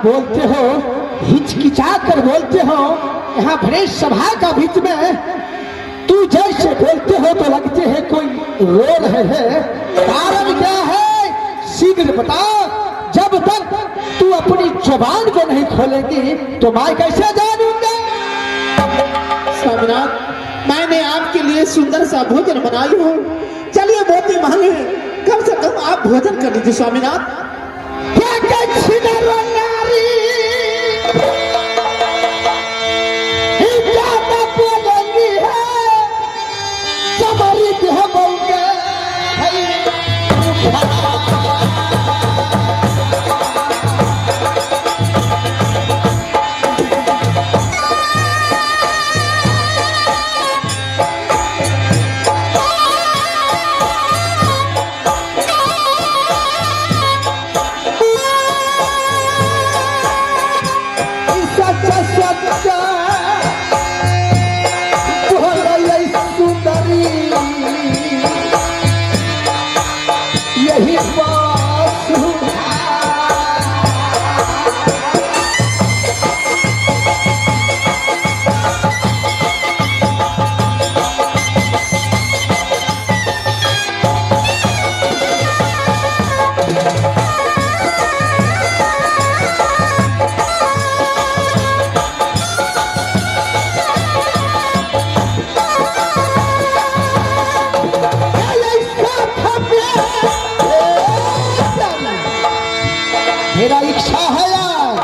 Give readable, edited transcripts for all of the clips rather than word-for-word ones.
बोलते हो, हिचकिचा कर बोलते हो, यहाँ भरे सभा का बीच में तू जैसे बोलते हो तो लगते है कोई रो रहे हैं। कारण क्या है शीघ्र बता। जब तक तू अपनी जुबान को नहीं खोलेगी तो मैं कैसे जानूंगा। स्वामीनाथ, मैंने आपके लिए सुंदर सा भोजन बनाई हूँ, चलिए मोती मांगे, कम से कम आप भोजन कर लीजिए। स्वामीनाथ मेरा इच्छा है यार,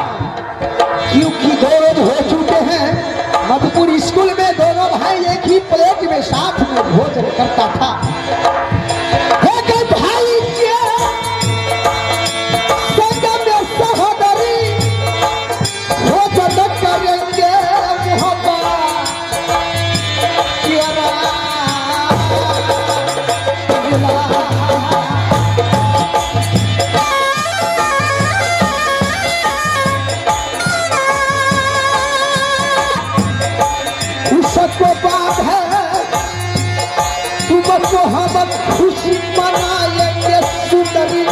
क्योंकि 2 रोज हो चुके हैं। मधुपुर स्कूल में दोनों भाई एक ही प्लेट में साथ में भोजन करता था। भाई के संग में सहोदरी भोजन करेंगे को बात है तुमको हम खुशी मनाएंगे सुंदरी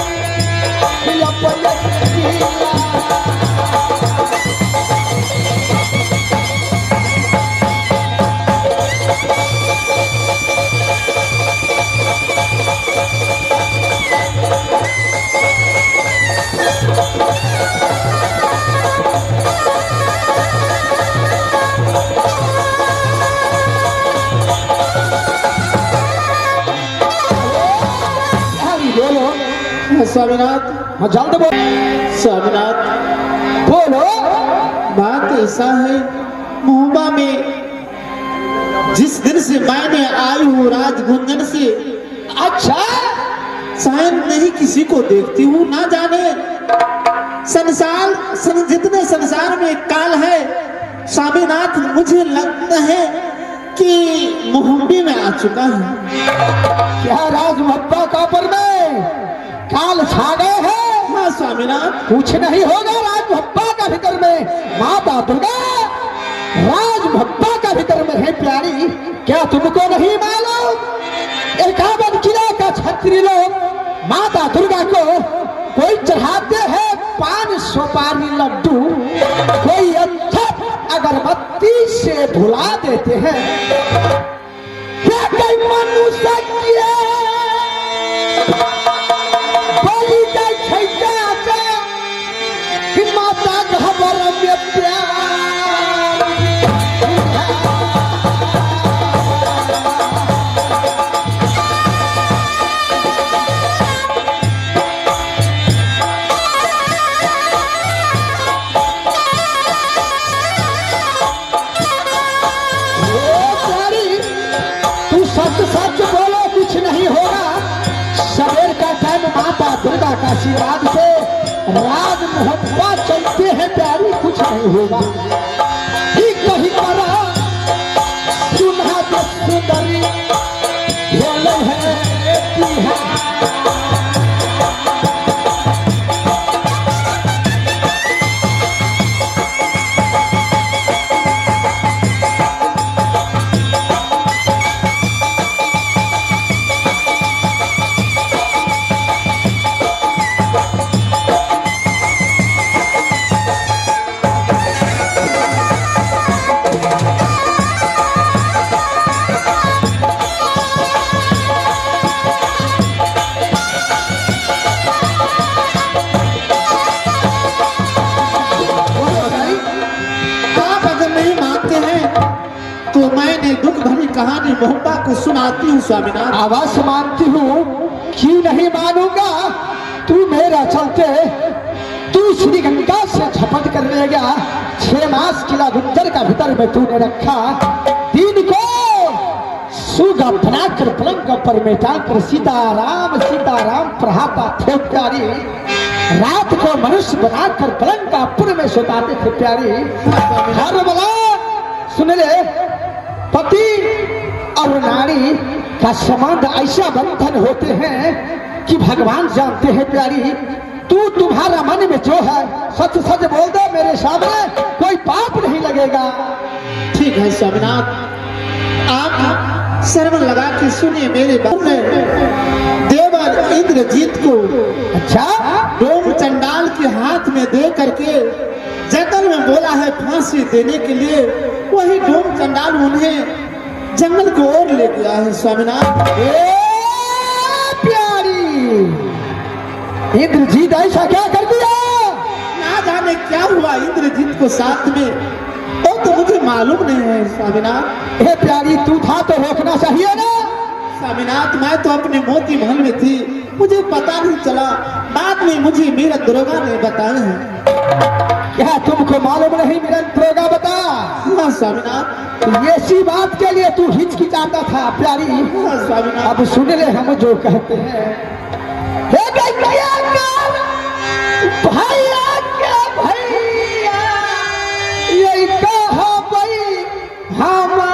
स्वामीनाथ। हाँ जल्द बोलो। स्वामीनाथ बोलो। बात ऐसा है, मुंबा में जिस दिन से मैंने आई हूँ राजगुंजन से, अच्छा शायद नहीं किसी को देखती हूँ, ना जाने जितने संसार में काल है। स्वामीनाथ मुझे लगता है कि मुंबई में आ चुका हूँ। क्या राजमप्पा का पर में काल छा गए हैं? हाँ स्वामीनाथ, कुछ नहीं होगा राजभप्पा का भीतर में। माता दुर्गा राजभप्पा का भीतर में है प्यारी, क्या तुमको नहीं मालूम? 51 किलो का छत्री लोग माता दुर्गा को कोई चढ़ाते हैं 5 सुपारी लड्डू, कोई अक्षत अगरबत्ती से भुला देते हैं। क्या कोई मनुष्य सच सच बोलो, कुछ नहीं होगा। सवेर का टाइम माता दुर्गा का आशीर्वाद से राज मोहब्बा चलते हैं प्यारी, कुछ नहीं होगा। ही कहीं करा सुना तो सुंदरी बोले है तो मैंने दुख भरी कहानी मोहब्बा को सुनाती हूँ स्वामीनाथ। आवाज मानती हूँ, क्यों नहीं मानूंगा। तू मेरा चलते तू श्री गंगा से झपट कर ले गया। 6 मास किला गुंजर का भीतर में तूने रखा। दिन को सुगा बनाकर पलंग पर मेटाकर सीताराम सीताराम पढ़ाता थे प्यारी। रात को मनुष्य बनाकर पलंग का पुर में सुताते थे प्यारी। हर बला सुन ले, पति और नारी का संबंध ऐसा बंधन होते हैं कि भगवान जानते हैं प्यारी। तू तुम्हारा मन में जो है सच सच बोल दे, मेरे सामने कोई पाप नहीं लगेगा। ठीक है स्वामीनाथ, आप शर्म लगा के सुनिए मेरे बात में। देवर इंद्रजीत को अच्छा डोम चंडाल के हाथ में दे करके जंगल में बोला है फांसी देने के लिए। वही डोम चंडाल उन्हें जंगल की ओर ले गया है स्वामीनाथ। प्यारी, इंद्रजीत ऐसा क्या कर दिया? ना जाने क्या हुआ इंद्रजीत को साथ में, तो मुझे मालूम नहीं है स्वामीनाथ। हे प्यारी, तू था तो रोकना चाहिए ना। स्वामीनाथ, मैं तो अपने मोती महल में थी, मुझे पता नहीं चला। बाद में मुझे मेरा दरोगा ने बताया है। क्या तुमको मालूम नहीं मेरा दरोगा बता? हाँ स्वामीनाथ। ऐसी बात के लिए तू हिचकिचाता था प्यारी। हाँ स्वामीनाथ। अब सुन ले हम जो कहते हैं। भैया भैया यही कहा भाई हमारा।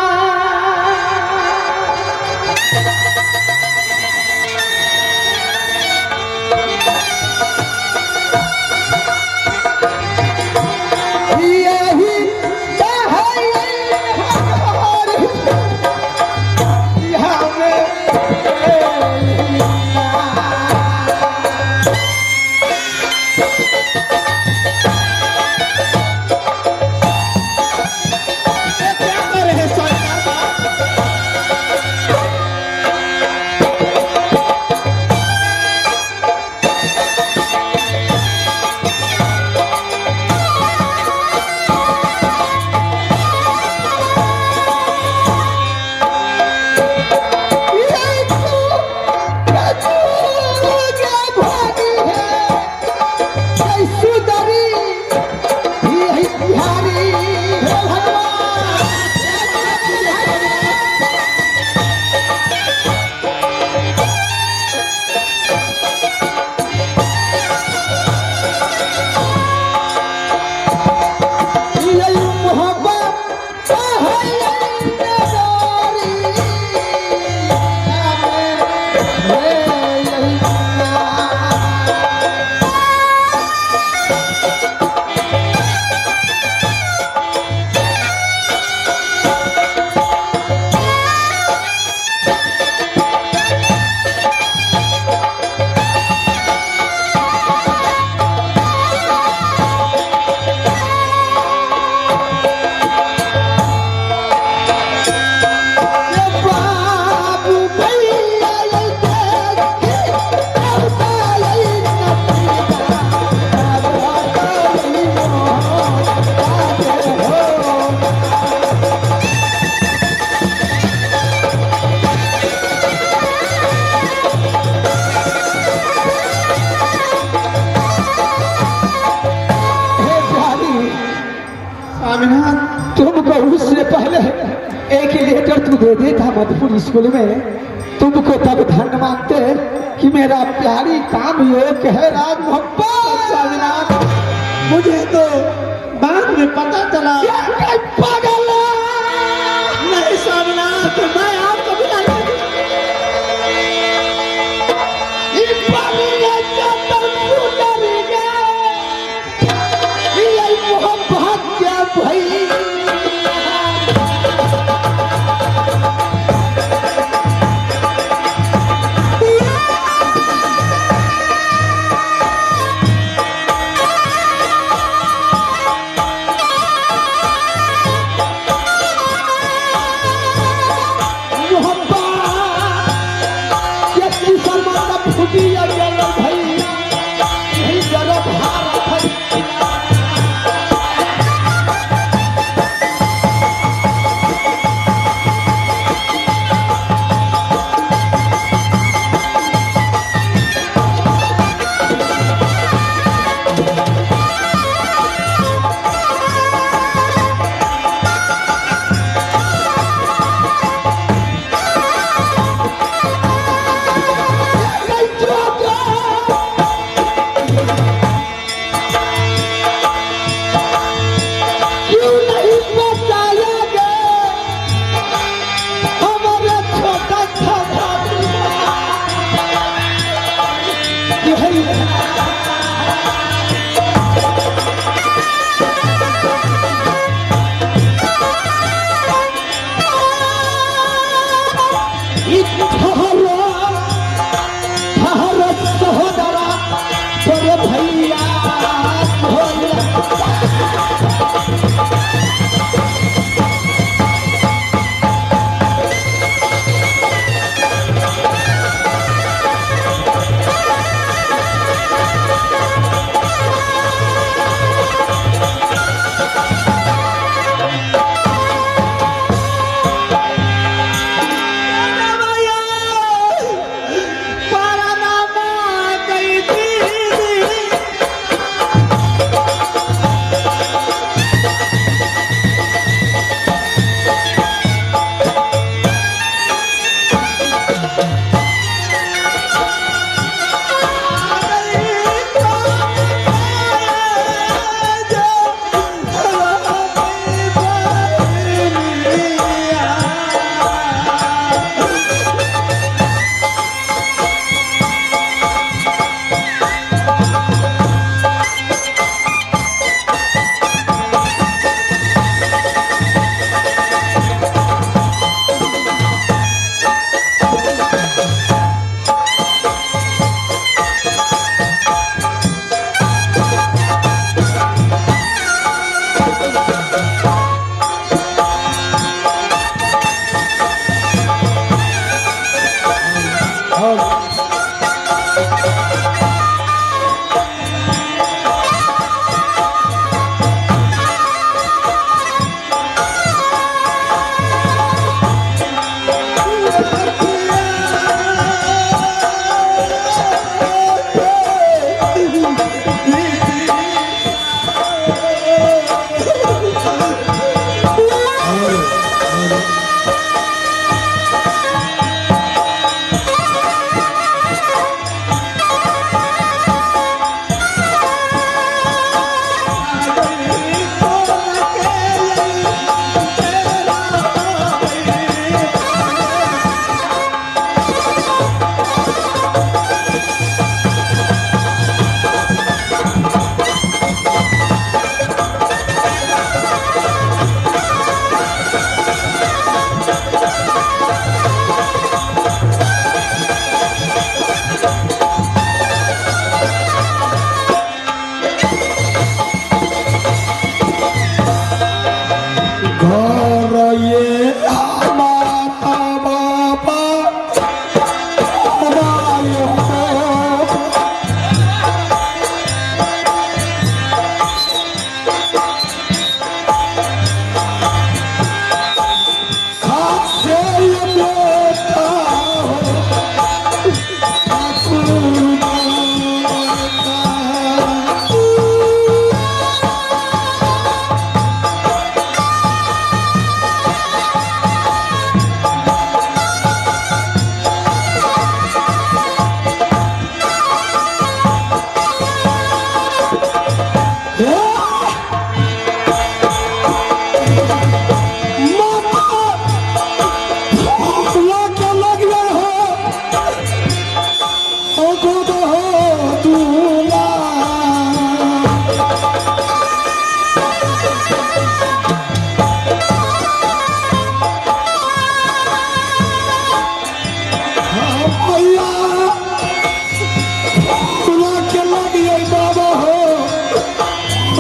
स्वामीनाथ तुमको उससे पहले एक लेटर तू दे देता मधुपुर स्कूल में, तुमको तब धन्य मानते कि मेरा प्यारी काम योग है राज मोहब्बत। स्वामीनाथ मुझे तो बाद में पता चला। पागल नहीं स्वामीनाथ, मैं आपको बुलाया। मोहब्बत क्या भाई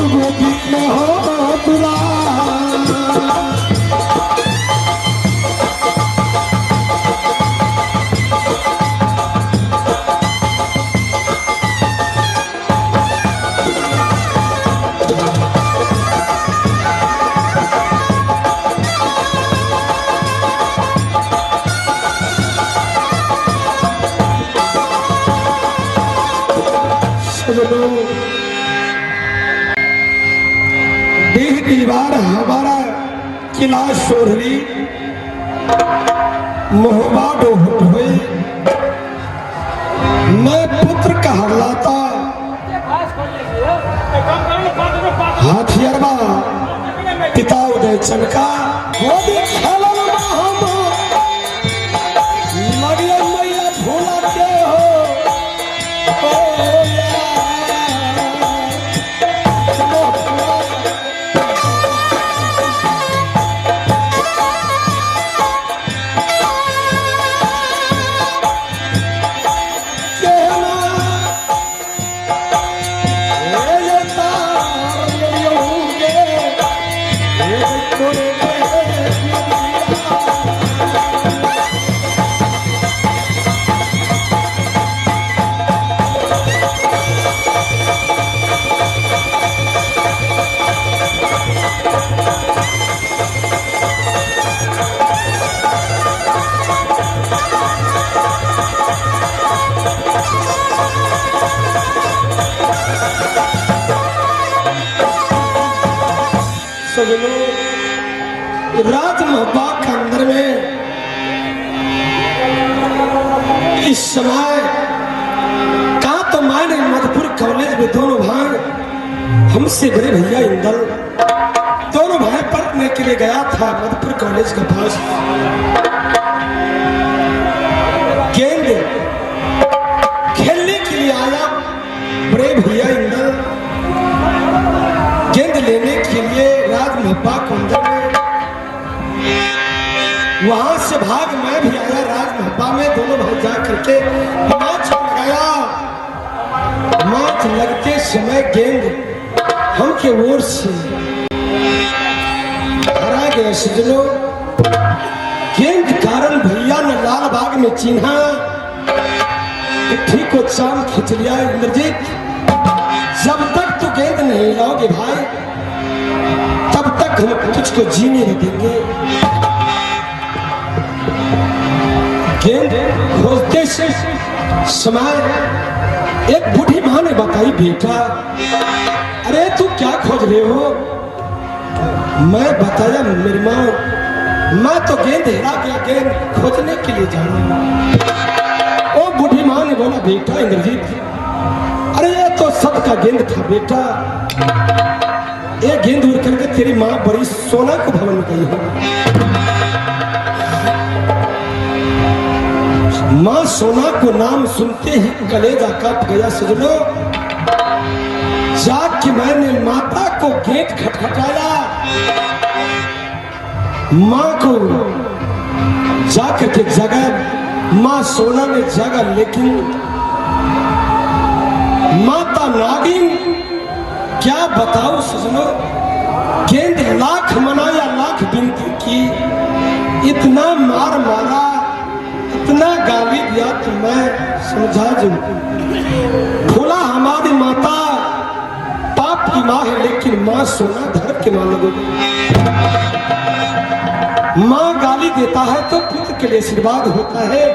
गोदी में हो तुला देह दीवार हमारा किला सोहरी मोहबा डोहट हुए मैं पुत्र कहलाता हाथियरबा पिता उदय चनका वो भी खेललबा हम लगे मैया भोला के हो राज महबा के अंदर में इस समय का तो मैंने मधुपुर कॉलेज में दोनों भाई हमसे बड़े भैया इंदल दोनों भाई पढ़ने के लिए गया था मधुपुर कॉलेज के पास गेंद खेलने के लिए आया बड़े भैया इंदल गेंद लेने के लिए राज महबा के अंदर में वहां से भाग मैं भी आया राज महबा में दोनों भाई जा करके मैच लगाया मैच लगते समय गेंद हम के ओर से हरा गया सजनो गेंद कारण भैया ने लाल बाग में चिन्हा ठीक को चांद खींच लिया इंद्रजीत जब तक तू गेंद नहीं लाओगे भाई तब तक हम तुझको जीने नहीं देंगे गेंद खोजते से समय एक बूढ़ी मां ने बताई बेटा अरे तू क्या खोज रहे हो मैं बताया मेरी मां मैं तो गेंद हेरा गया गेंद खोजने के लिए जा रहा हूं वो बूढ़ी मां ने बोला बेटा इंद्रजीत अरे ये तो सत का गेंद था बेटा ये गेंद उड़ करके तेरी मां बड़ी सोना को भवन में गई हो मां सोना को नाम सुनते ही कलेजा काट गया सजनो जाके मैंने माता को गेट खटखटाया मां को जाकर के जगह मां सोना ने जगह लेकिन माता नागिन क्या बताऊं सजनो गेंद लाख मनाया लाख विनती की इतना मार मारा इतना गाली दिया तो मैं समझा जो भोला हमारी माता पाप की माँ है लेकिन माँ सोना धर्म की माँ लगोगी माँ गाली देता है तो पुत्र के लिए आशीर्वाद होता है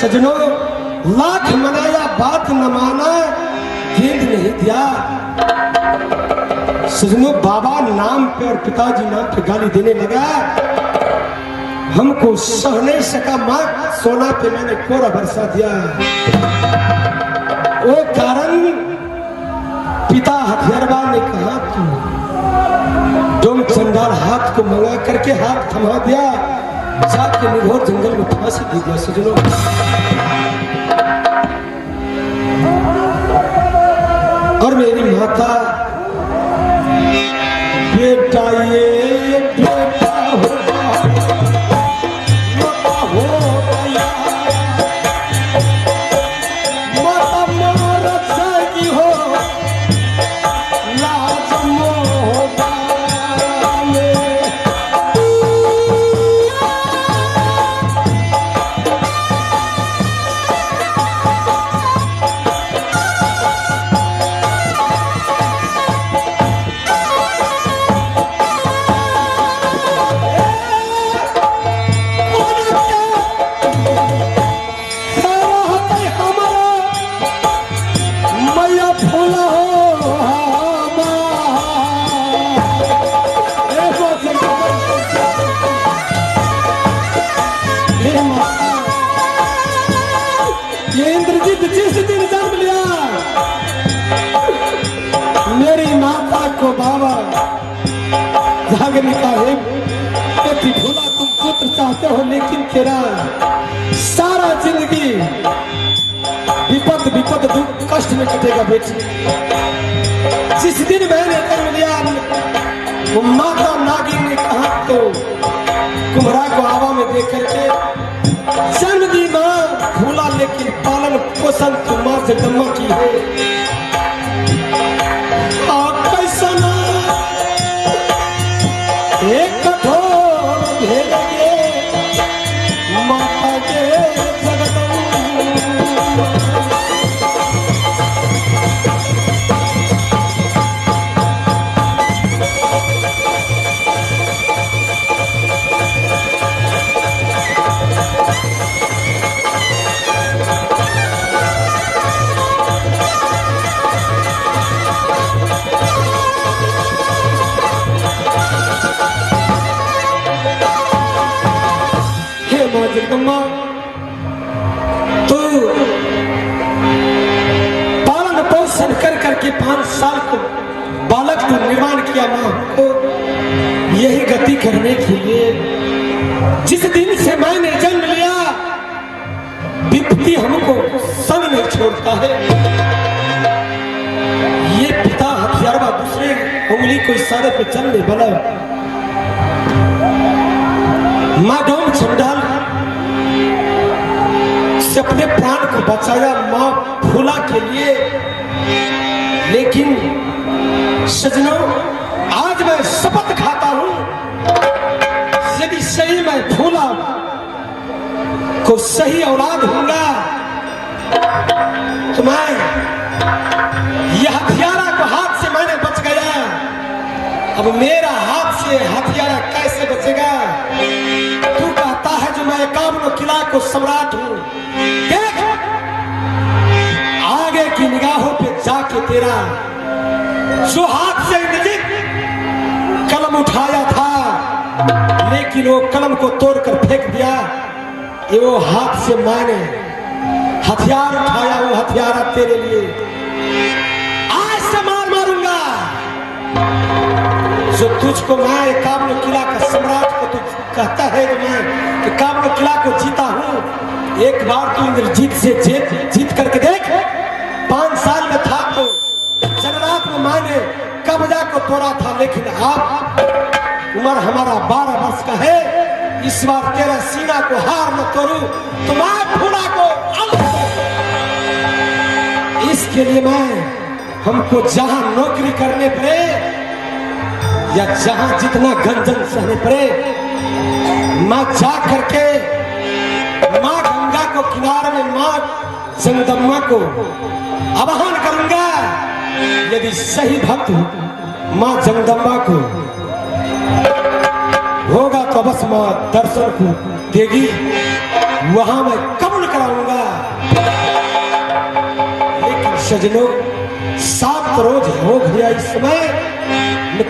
सजनों लाख मनाया बात न माना गेंद नहीं दिया सजनों बाबा नाम पे और पिताजी नाम पे गाली देने लगा हमको सह नहीं सका मां सोना पे मैंने कोरा बरसा दिया वो कारण पिता हथियारबा ने कहा तू डोम चंडाल हाथ को मंगा करके हाथ थमा दिया जाके निघोर जंगल में फांसी दे दिया सजनों और मेरी माता बेटा ये बेटा माता को बाबा जागने का है बेटी भूला तुम पुत्र चाहते हो लेकिन तेरा सारा जिंदगी विपद दुख कष्ट में कटेगा बेटी। जिस दिन मैंने जन्म लिया वो माता नागिन ने कहा तो कुम्हरा को हवा में देख करके जन्म दी माँ भूला लेकिन पालन पोषण तो माँ जगदम्बा की है। एक कठोर भेद ये माता के जगदम्बा तो पालन पोषण कर करके 5 साल को बालक को निर्माण किया मां को यही गति करने के लिए जिस दिन से मैंने जन्म लिया विपत्ति हमको संग नहीं छोड़ता है। ये पिता हथियारवा दूसरे उंगली को इशारे पे चलने वाला मां डोम चंडाल से अपने प्राण को बचाया मां फूला के लिए। लेकिन सजनों आज मैं शपथ खाता हूं यदि सही मैं फूला को सही औलाद होगा तो मैं यह हथियारा को हाथ से मैंने बच गया। अब मेरा हाथ से हथियारा कैसे बचेगा? तू कहता है जो मैं एकावन किला को सम्राट हूं। देख आगे की निगाहों पे जाके तेरा जो हाथ से इंद्रजीत कलम उठाया था लेकिन वो कलम को तोड़कर फेंक दिया। ये वो हाथ से मैंने हथियार उठाया वो हथियार तेरे लिए आज से मार मारूंगा। जो तुझको मैं एकावन किला का सम्राट को तू कहता है कि मैं एकावन किला को जीता हूं। एक बार तू इंद्रजीत से जीत करके देख। 5 साल में था तो जनरात में मैंने कब्जा को तोड़ा था लेकिन अब उम्र हमारा 12 वर्ष का है। इस बार तेरा सीना को हार न तोड़ू तो मैं फूला को इसके लिए मैं हमको जहां नौकरी करने पड़े या जहां जितना गंजन सहने पड़े मैं जा करके मां गंगा को किनारे में मां जगदम्बा को आवाहन करूंगा। यदि सही भक्त मां जगदम्बा को होगा तो बस मां दर्शन को देगी वहां मैं कबूल कराऊंगा। लेकिन सजनों 7 रोज हो गया इस समय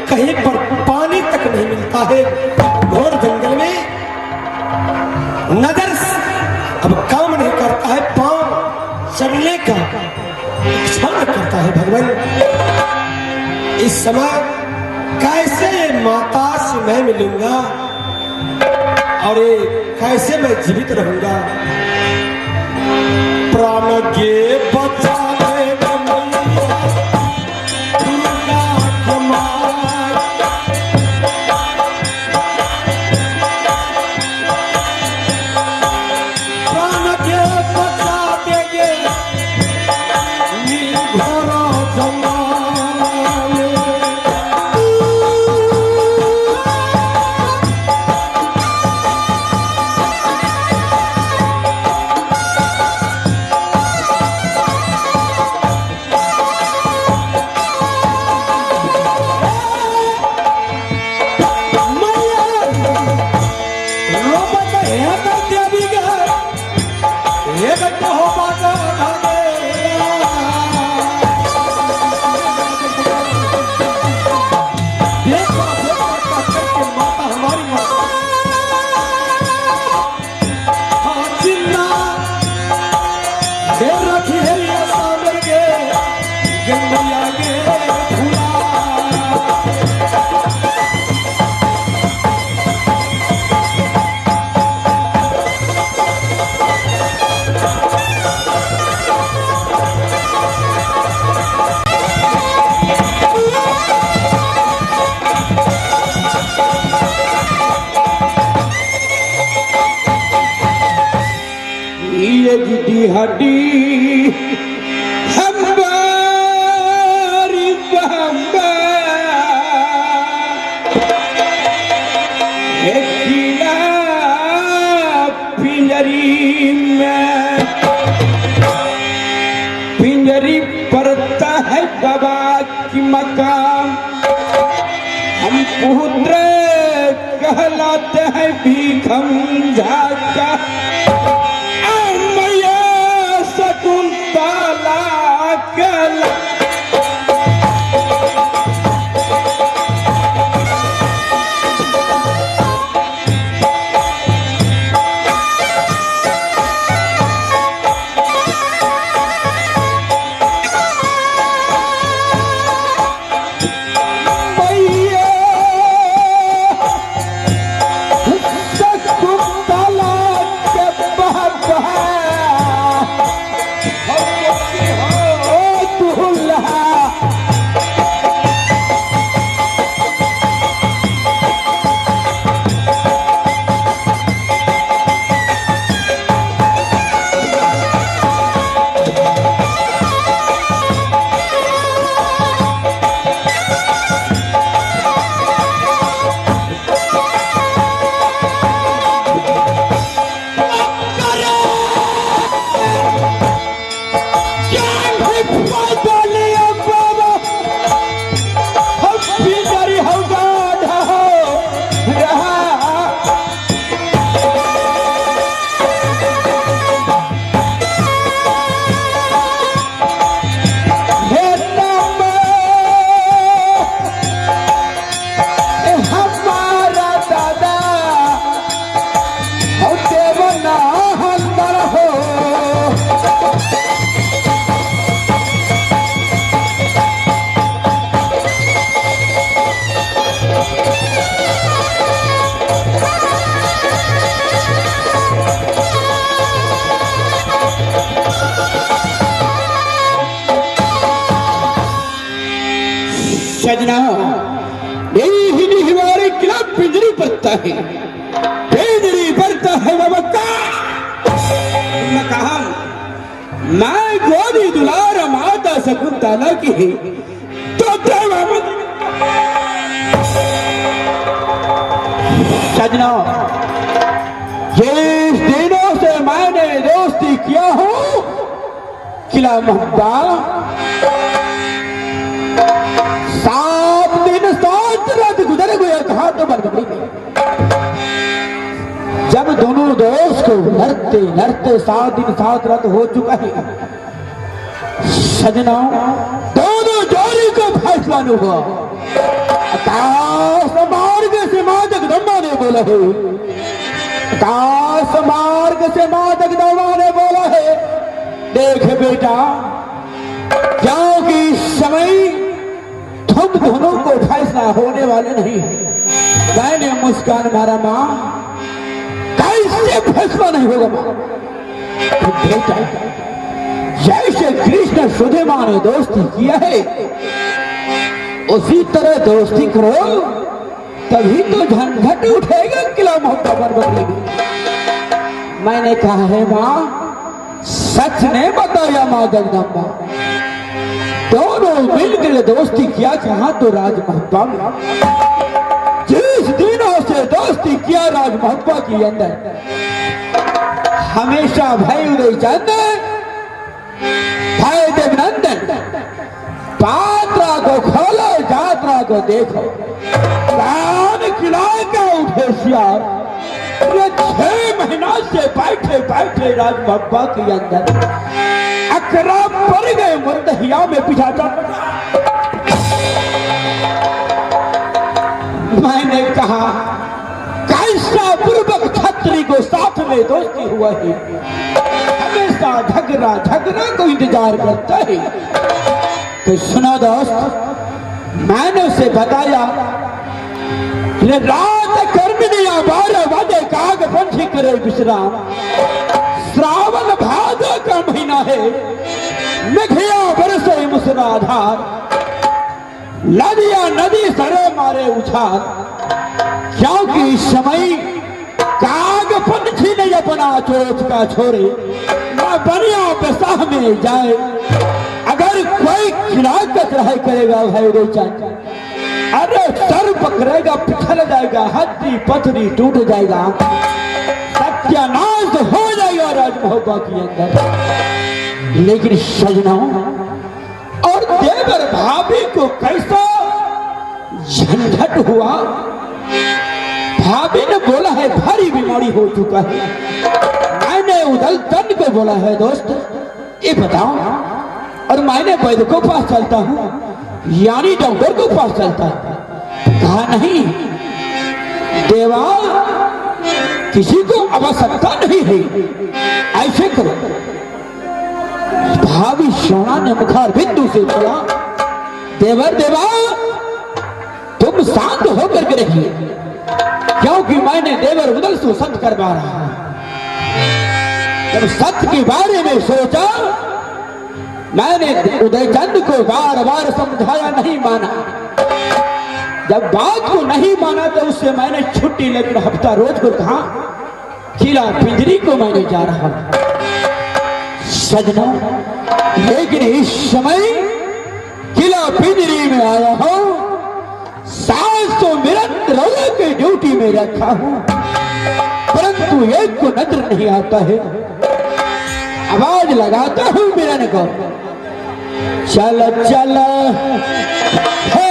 कहीं पर पानी तक नहीं मिलता है। घोर जंगल में नजर अब काम नहीं करता है पांव चलने का इच्छा करता है। भगवान इस समय कैसे माता से मैं मिलूंगा और ये कैसे मैं जीवित रहूंगा? प्राण के बचा तेज दी हड्डी हमारी बहमा किला पिंजरी में पिंजरी पड़ता है बाबा की मकाम हम पुत्र कहलाते हैं भीखम झाका मैया शकुंतला कहला सजना यही हमारे किला पिंजरी पड़ता है पिंजरी पड़ता है बाबा का तुमने कहा मैं गोदी दुलार माता शकुंतला की है तो सजना जिस दिनों से मैंने दोस्ती किया हूं किला मोहब्बा 7 दिन 7 रात गुजर गया कहा तो बन गई जब दोनों दोस्त को लड़ते लड़ते 7 दिन 7 रात हो चुका है सजना दोनों जोड़ी को फैसला नहीं हुआ आकाश मार्ग से मां जगदम्बा ने बोला है आकाश मार्ग से मां जगदम्बा ने बोला है देख बेटा क्योंकि समय तुम दोनों को फैसला होने वाले नहीं है मैंने मुस्कान मारा मां कैसे फैसला नहीं होगा मां बेटा जैसे कृष्ण सुदामा ने दोस्ती किया है उसी तरह दोस्ती करो तभी तो झंझट उठेगा किला मोहब्बा पर बदलेगी मैंने कहा है मां सच ने बताया मां जगदम्बा दोनों मिलकर दोस्ती किया कहा तो राज मोहब्बा में जिस दिनों से दोस्ती किया राज मोहब्बा के अंदर हमेशा भाई उदय चंद भाई देवनंदन पात्रा को खोलो यात्रा को देखो कान किला का उठे सियार ये 6 महीना से बैठे बैठे राज मोहब्बा के अंदर अकरा पड़ गए मुर्दहिया में पिछाचा मैंने कहा कैसा पूर्वक छत्री को साथ में दोस्ती हुआ है हमेशा झगड़ा झगड़ा को इंतजार करता है तो सुना दोस्त मैंने उसे बताया रात कर्म दिया 12 बजे काग पंछी करे विश्राम श्रावण भादो का महीना है मेघिया बरसे मुसलाधार नदिया नदी सरे मारे उछाल क्योंकि समय काग पंछी ने अपना चोच का छोड़े बनिया पेशाह में जाए, अगर कोई खिलाकर चढ़ाई करेगा भाई रोचन, अरे सर पकड़ेगा, पिछल जाएगा, हड्डी पथरी टूट जाएगा, सत्यानाश हो जाएगा राजमहल के अंदर। लेकिन सजनाओं और देवर भाभी को कैसा झंझट हुआ। भाभी ने बोला है भारी बीमारी हो चुका है। मैंने उदल तन को बोला है दोस्त ये बताओ, और मैंने वैद्य को पास चलता हूँ, यानी डॉक्टर को पास चलता है। कहा नहीं देवा, किसी को आवश्यकता नहीं है, ऐसे करो। भाभी सोना ने मुखार बिंदु से बोला, देवर देवा तुम शांत होकर के रहिए, क्योंकि मैंने देवर उदल से सत्य करवा रहा हूं। जब सत्य के बारे में सोचा, मैंने उदयचंद को बार बार समझाया, नहीं माना। जब बात को नहीं माना तो उससे मैंने छुट्टी लेकर हफ्ता रोज को कहा किला पिंजरी को मैंने जा रहा हूं। सजना, लेकिन इस समय किला पिंजरी में आया हूं, 700 निरंतर के ड्यूटी में रखा हूं, परंतु एक को नजर नहीं आता है। आवाज लगाता हूं मिलन को, चल चल हे